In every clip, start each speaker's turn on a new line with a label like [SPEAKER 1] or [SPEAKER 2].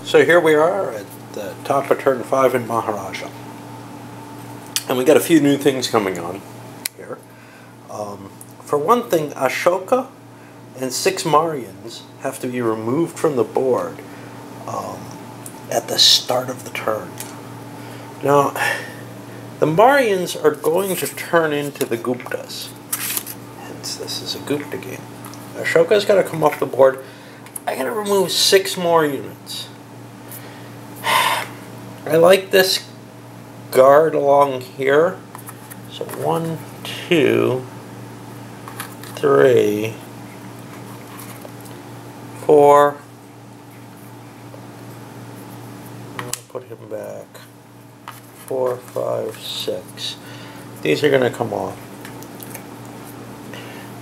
[SPEAKER 1] So here we are at the top of turn 5 in Maharaja. And we got a few new things coming on here. For one thing, Ashoka and 6 Marians have to be removed from the board at the start of the turn. Now, the Marians are going to turn into the Guptas. Hence, this is a Gupta game. Ashoka's got to come off the board. I got to remove 6 more units. I like this guard along here. So 1, 2, 3, 4. I'm going to put him back. 4, 5, 6. These are going to come off.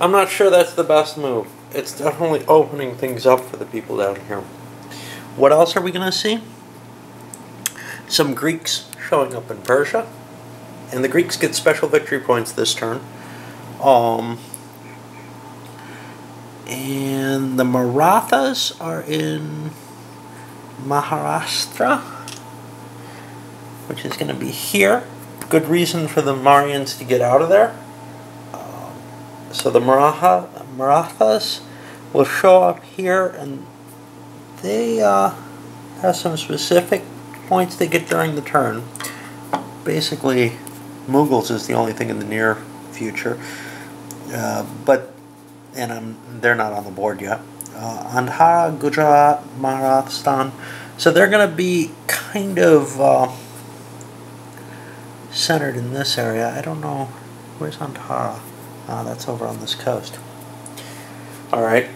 [SPEAKER 1] I'm not sure that's the best move. It's definitely opening things up for the people down here. What else are we going to see? Some Greeks showing up in Persia. And the Greeks get special victory points this turn. And the Marathas are in Maharashtra, which is going to be here. Good reason for the Marians to get out of there. So the Marathas will show up here, and they have some specific points they get during the turn. Basically, Mughals is the only thing in the near future, they're not on the board yet. Andhra, Gujarat, Maharashtra, so they're going to be kind of centered in this area. I don't know, where's Andhra? That's over on this coast. Alright,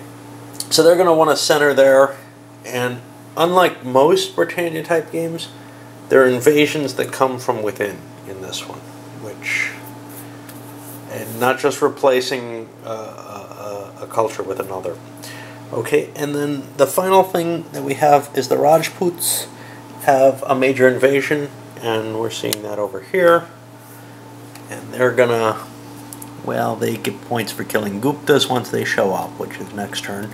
[SPEAKER 1] so they're going to want to center there, and unlike most Britannia type games, there are invasions that come from within in this one, and not just replacing a culture with another. Okay, and then the final thing that we have is the Rajputs have a major invasion, and we're seeing that over here, and they're gonna, well, they get points for killing Guptas once they show up, which is next turn.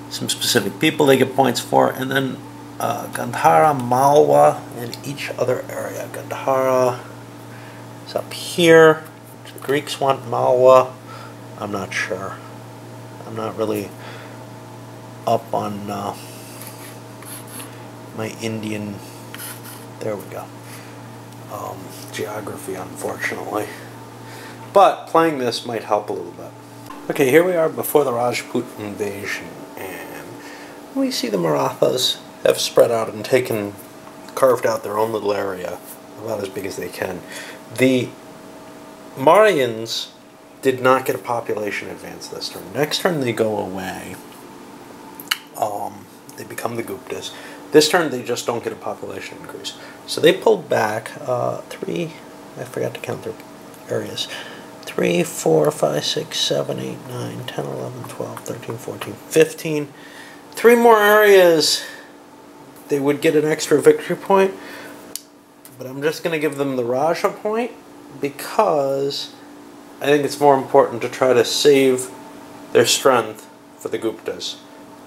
[SPEAKER 1] Some specific people they get points for, and then Gandhara, Malwa, and each other area. Gandhara is up here. The Greeks want Malwa. I'm not sure. I'm not really up on my Indian, there we go, geography, unfortunately. But playing this might help a little bit. Okay, here we are before the Rajput invasion, and we see the Marathas have spread out and carved out their own little area, about as big as they can. The Marians did not get a population advance this turn. Next turn they go away. They become the Guptas. This turn they just don't get a population increase. So they pulled back 3, I forgot to count their areas. 3, 4, 5, 6, 7, 8, 9, 10, 11, 12, 13, 14, 15. 3 more areas, they would get an extra victory point. But I'm just going to give them the Raja point, because I think it's more important to try to save their strength for the Guptas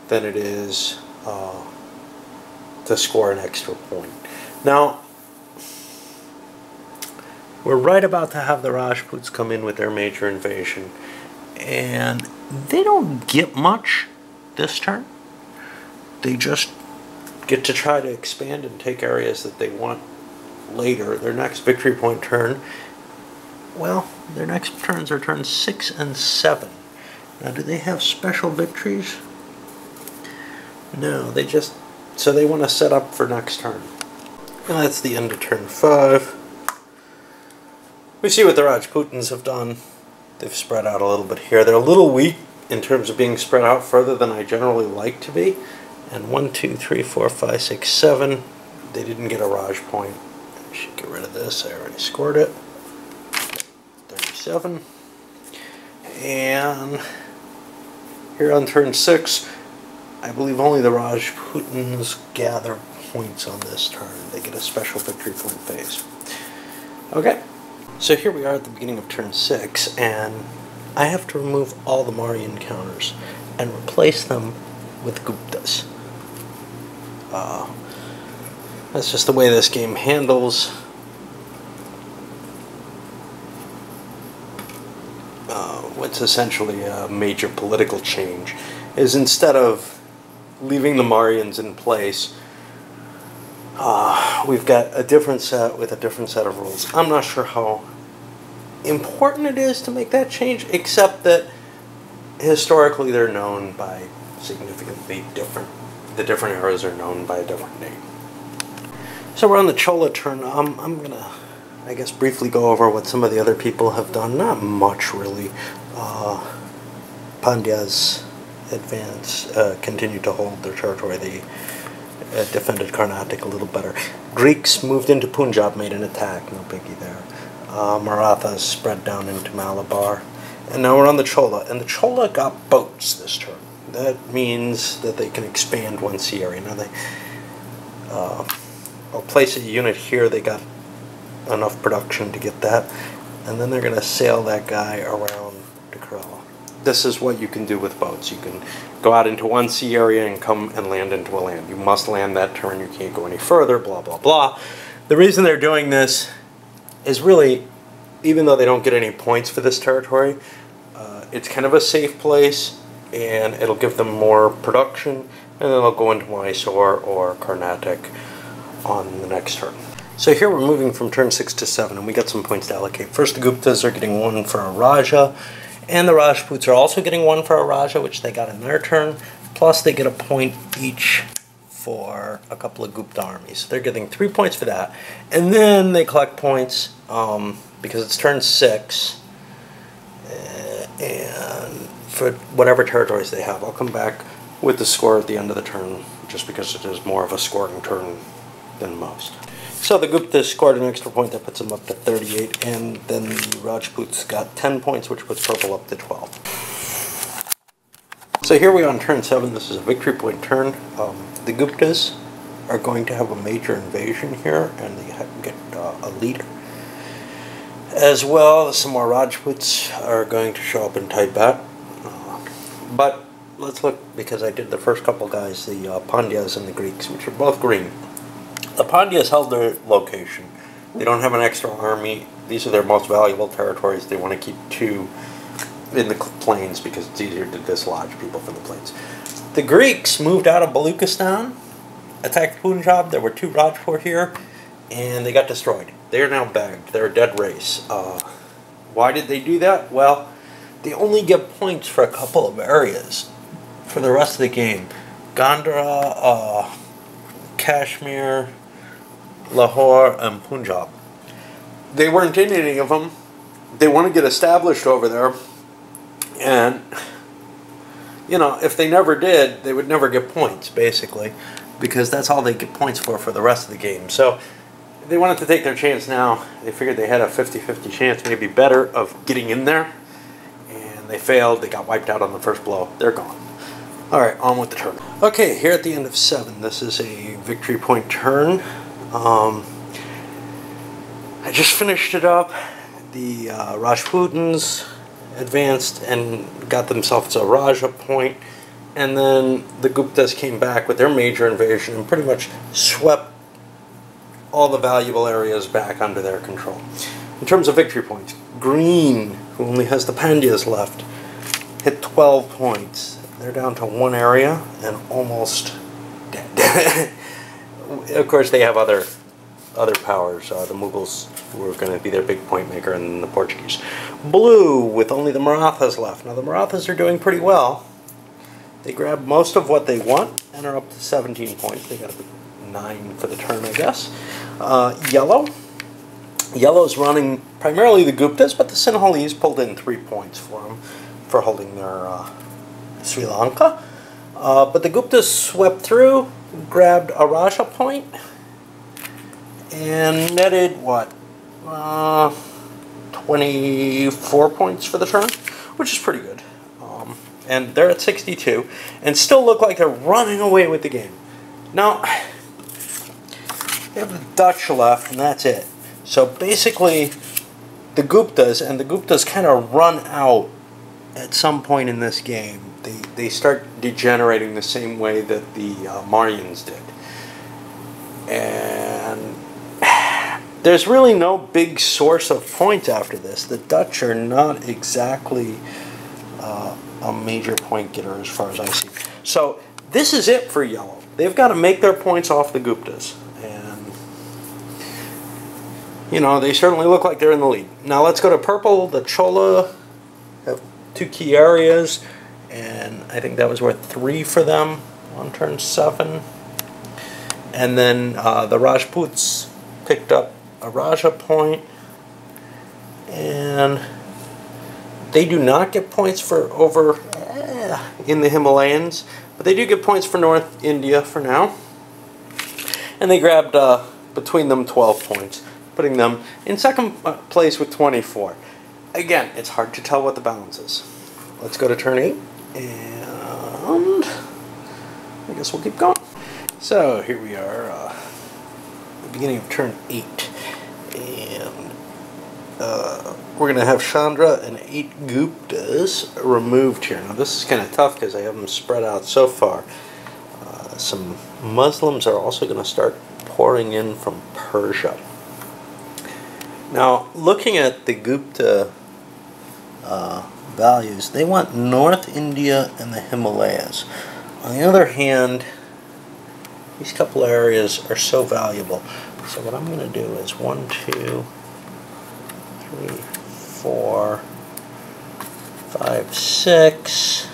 [SPEAKER 1] than it is to score an extra point. Now, we're right about to have the Rajputs come in with their major invasion, and they don't get much this turn. They just get to try to expand and take areas that they want later. Their next victory point turn, well, their next turns are turns 6 and 7. Now, do they have special victories? No, so they want to set up for next turn. And that's the end of turn 5. We see what the Rajputans have done. They've spread out a little bit here. They're a little weak in terms of being spread out further than I generally like to be. And 1, 2, 3, 4, 5, 6, 7. They didn't get a Raj point. I should get rid of this. I already scored it. 37. And here on turn 6, I believe only the Rajputans gather points on this turn. They get a special victory point phase. Okay. So here we are at the beginning of turn 6, and I have to remove all the Marian counters and replace them with Guptas. That's just the way this game handles. What's essentially a major political change is instead of leaving the Marians in place, we've got a different set with a different set of rules. I'm not sure how important it is to make that change, except that historically they're known by significantly different. The different eras are known by a different name. So we're on the Chola turn. I'm gonna, I guess, briefly go over what some of the other people have done. Not much, really. Pandyas continued to hold their territory. They defended Karnataka a little better. Greeks moved into Punjab, made an attack. No biggie there. Marathas spread down into Malabar. And now we're on the Chola. And the Chola got boats this turn. That means that they can expand one sea area. Now I'll place a unit here. They got enough production to get that. And then they're going to sail that guy around to Kerala. This is what you can do with boats. You can go out into one sea area and come and land into a land. You must land that turn. You can't go any further, blah, blah, blah. The reason they're doing this is really, even though they don't get any points for this territory, it's kind of a safe place, and it'll give them more production, and then they'll go into Mysore or Karnataka on the next turn. So here we're moving from turn 6 to 7, and we got some points to allocate. First, the Guptas are getting 1 for a Raja, and the Rajputs are also getting 1 for a Raja, which they got in their turn, plus they get a point each for a couple of Gupta armies. So they're getting 3 points for that, and then they collect points because it's turn 6, and for whatever territories they have. I'll come back with the score at the end of the turn, just because it is more of a scoring turn than most. So the Guptas scored an extra point that puts them up to 38, and then the Rajputs got 10 points, which puts purple up to 12. So here we are on turn 7. This is a victory point turn. The Guptas are going to have a major invasion here, and they get a leader. As well, some more Rajputs are going to show up in Tibet. But let's look, because I did the first couple guys, the Pandyas and the Greeks, which are both green. The Pandyas held their location. They don't have an extra army. These are their most valuable territories. They want to keep 2 in the plains because it's easier to dislodge people from the plains. The Greeks moved out of Baluchistan, attacked Punjab. There were 2 Rajput here, and they got destroyed. They are now bagged. They're a dead race. Why did they do that? Well, they only get points for a couple of areas for the rest of the game. Gandhara, Kashmir, Lahore, and Punjab. They weren't in any of them. They want to get established over there, and you know, if they never did, they would never get points, basically, because that's all they get points for the rest of the game. So they wanted to take their chance now. They figured they had a 50-50 chance, maybe better, of getting in there, and they failed. They got wiped out on the first blow. They're gone. Alright, on with the turn. Okay, here at the end of 7, this is a victory point turn. I just finished it up. The Rajputans advanced and got themselves a Raja point, and then the Guptas came back with their major invasion and pretty much swept all the valuable areas back under their control. In terms of victory points, Green, who only has the Pandyas left, hit 12 points. They're down to 1 area and almost dead. Of course, they have other powers. The Mughals were going to be their big point maker, and the Portuguese. Blue, with only the Marathas left. Now, the Marathas are doing pretty well. They grab most of what they want and are up to 17 points. They got a 9 for the turn, I guess. Yellow. Yellow's running primarily the Guptas, but the Sinhalese pulled in 3 points for them for holding their Sri Lanka. But the Guptas swept through, grabbed a Raja point, and netted, what, 24 points for the turn, which is pretty good. And they're at 62, and still look like they're running away with the game. Now, they have the Dutch left, and that's it. So basically, the Guptas kind of run out at some point in this game. They start degenerating the same way that the Maryans did. And there's really no big source of points after this. The Dutch are not exactly a major point getter as far as I see. So this is it for yellow. They've got to make their points off the Guptas. And, you know, they certainly look like they're in the lead. Now let's go to purple. The Chola have 2 key areas. And I think that was worth 3 for them on turn 7. And then the Rajputs picked up a Raja point. And they do not get points for over in the Himalayas, but they do get points for North India for now. And they grabbed between them 12 points, putting them in second place with 24. Again, it's hard to tell what the balance is. Let's go to turn 8, and I guess we'll keep going. So here we are, the beginning of turn 8, and we're going to have Chandra and 8 Guptas removed here. Now this is kind of tough because I have them spread out so far. Some Muslims are also going to start pouring in from Persia. Now looking at the Gupta values, they want North India and the Himalayas. On the other hand, these couple areas are so valuable. So what I'm going to do is 1, 2, 3, 4, 5, 6,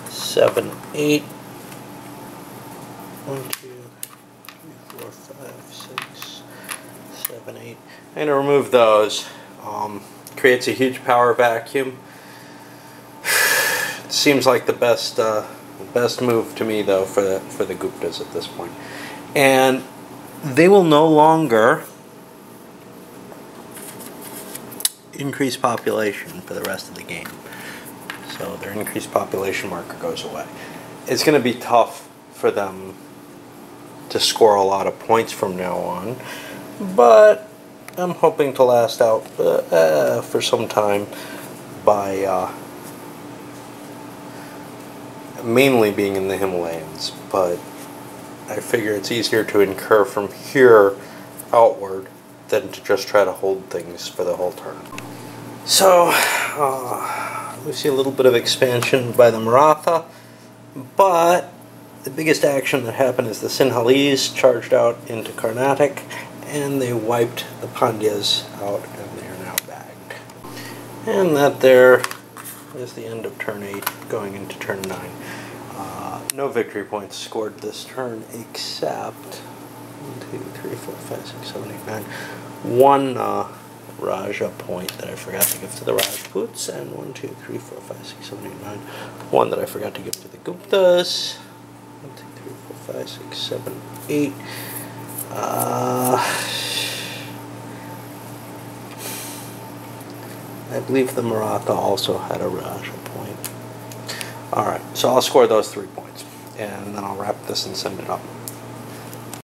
[SPEAKER 1] 7, 8. 1, 2, 3, 4, 5, 6, 7, 8. I'm going to remove those. Creates a huge power vacuum. It seems like the best move to me, though, for the Guptas at this point. And they will no longer increase population for the rest of the game. So their increased population marker goes away. It's going to be tough for them to score a lot of points from now on, but I'm hoping to last out for some time by mainly being in the Himalayas, but I figure it's easier to incur from here outward than to just try to hold things for the whole turn. So we see a little bit of expansion by the Maratha, but the biggest action that happened is the Sinhalese charged out into Carnatic, and they wiped the Pandyas out, and they are now bagged. And that there is the end of turn 8, going into turn 9. No victory points scored this turn, except 1, 2, 3, 4, 5, 6, 7, 8, 9. One Raja point that I forgot to give to the Rajputs, and 1, 2, 3, 4, 5, 6, 7, 8, 9. One that I forgot to give to the Guptas. 1, 2, 3, 4, 5, 6, 7, 8. I believe the Maratha also had a Raja point. Alright, so I'll score those 3 points, and then I'll wrap this and send it up.